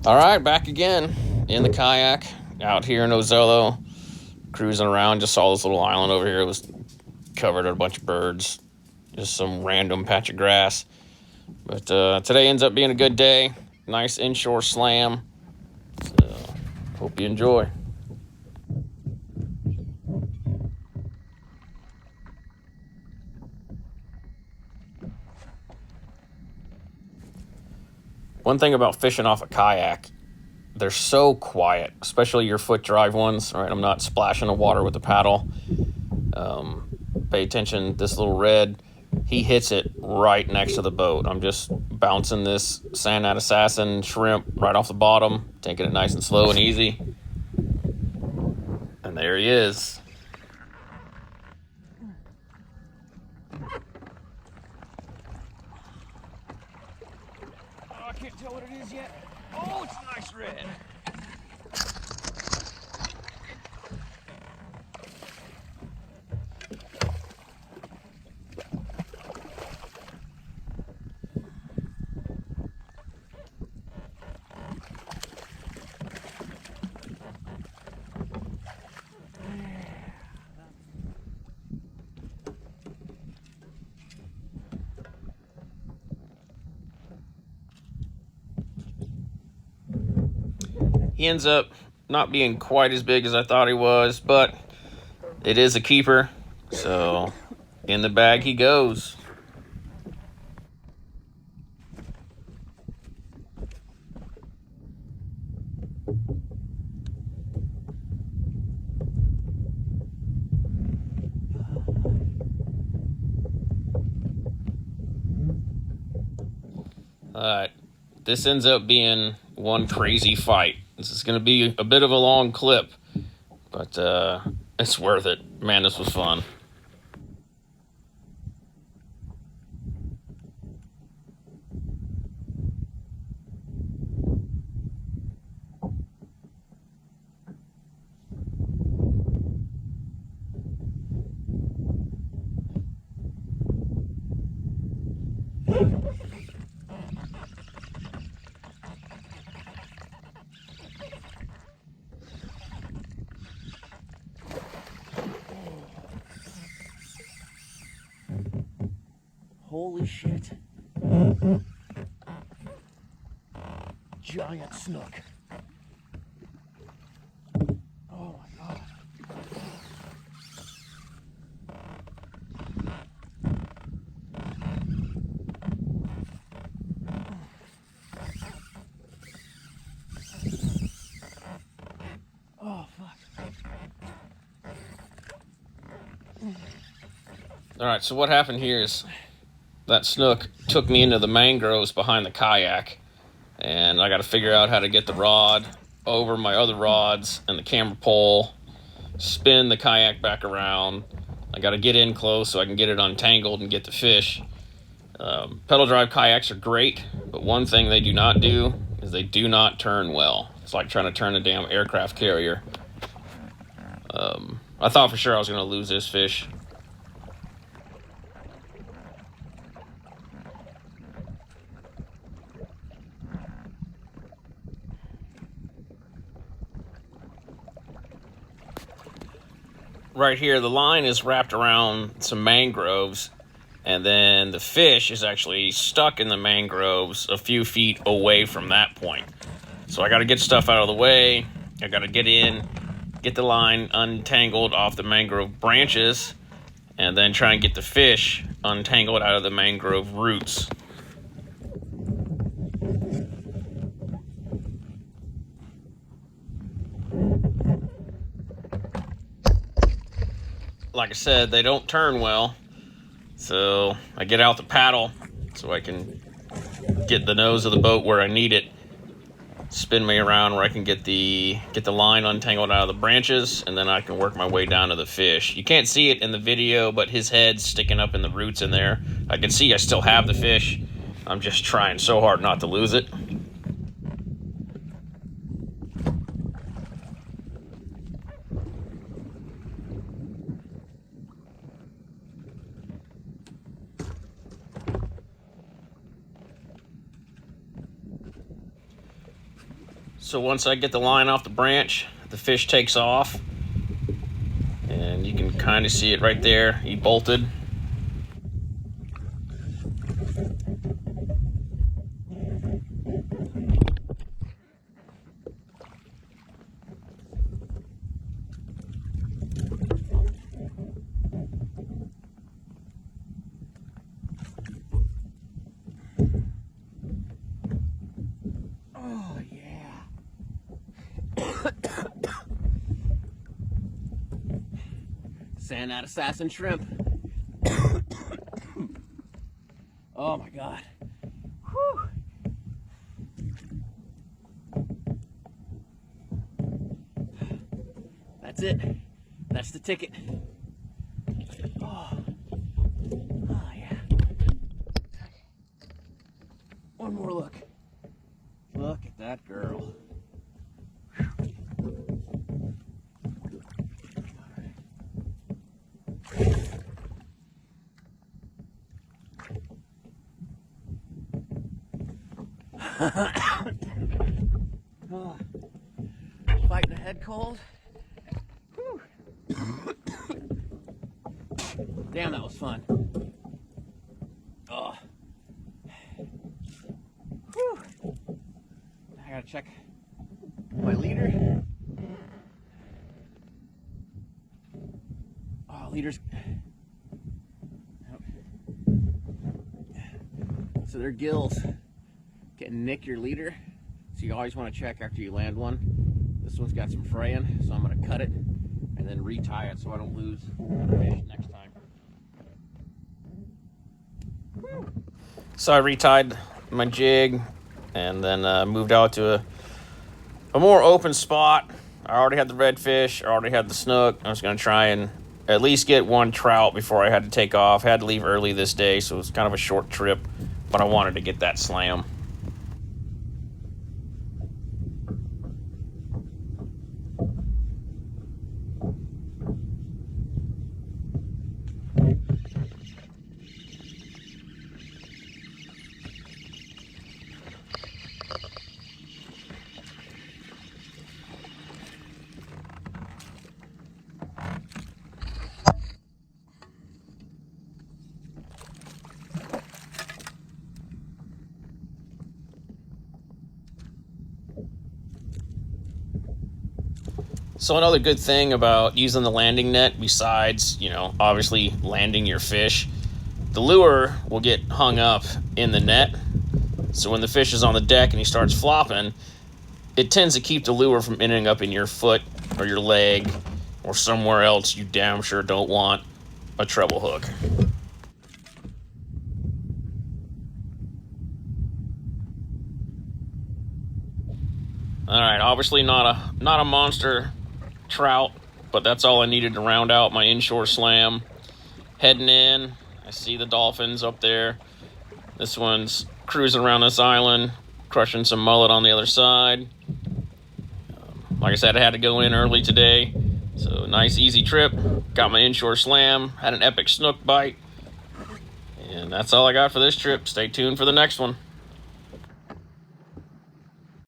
All right, back again in the kayak out here in Ozello, cruising around. Just saw this little island over here. It was covered in a bunch of birds, just some random patch of grass. But today ends up being a good day. Nice inshore slam. So, hope you enjoy. One thing about fishing off a kayak, they're so quiet, especially your foot drive ones. Right, I'm not splashing the water with the paddle. Um, Pay attention. This little red, he hits it right next to the boat. I'm just bouncing this sandat assassin shrimp right off the bottom, taking it nice and slow and easy. And there he is. Oh, I can't tell what it is yet. Oh, it's a nice red. He ends up not being quite as big as I thought he was, but it is a keeper. So in the bag he goes. This ends up being one crazy fight. This is going to be a bit of a long clip, but it's worth it. Man, this was fun. Holy shit. Giant snook. Oh my god. Oh fuck. All right, so what happened here is that snook took me into the mangroves behind the kayak, and I got to figure out how to get the rod over my other rods and the camera pole, spin the kayak back around. I got to get in close so I can get it untangled and get the fish. Pedal drive kayaks are great, but one thing they do not do is they do not turn well. It's like trying to turn a damn aircraft carrier. I thought for sure I was going to lose this fish. Right here, the line is wrapped around some mangroves, and then the fish is actually stuck in the mangroves a few feet away from that point. So I got to get stuff out of the way. I got to get in, get the line untangled off the mangrove branches, and then try and get the fish untangled out of the mangrove roots. Like I said, they don't turn well, so I get out the paddle so I can get the nose of the boat where I need it, spin me around where I can get the line untangled out of the branches, and then I can work my way down to the fish. You can't see it in the video, but his head's sticking up in the roots in there. I can see I still have the fish. I'm just trying so hard not to lose it. So once I get the line off the branch, the fish takes off, and you can kind of see it right there. He bolted. Oh, yeah. Sandat assassin shrimp. Oh my god. Whew. That's it. That's the ticket. Oh, oh yeah. One more look. Look at that girl. Oh, fighting a head cold. Whew. Damn, that was fun. Oh. Whew. I gotta check my leader. Oh, leader's. So their gills can nick your leader. So you always want to check after you land one. This one's got some fraying, so I'm going to cut it and then retie it so I don't lose fish next time. So I retied my jig and then moved out to a more open spot. I already had the redfish, I already had the snook. I was going to try and at least get one trout before I had to take off. I had to leave early this day, so it was kind of a short trip, but I wanted to get that slam. So another good thing about using the landing net, besides, obviously landing your fish, the lure will get hung up in the net. So when the fish is on the deck and he starts flopping, it tends to keep the lure from ending up in your foot or your leg or somewhere else you damn sure don't want a treble hook. All right, obviously not a monster trout, but that's all I needed to round out my inshore slam. Heading in, I see the dolphins up there. This one's cruising around this island, crushing some mullet on the other side. Like I said, I had to go in early today, so nice easy trip. Got my inshore slam, had an epic snook bite, and that's all I got for this trip. Stay tuned for the next one.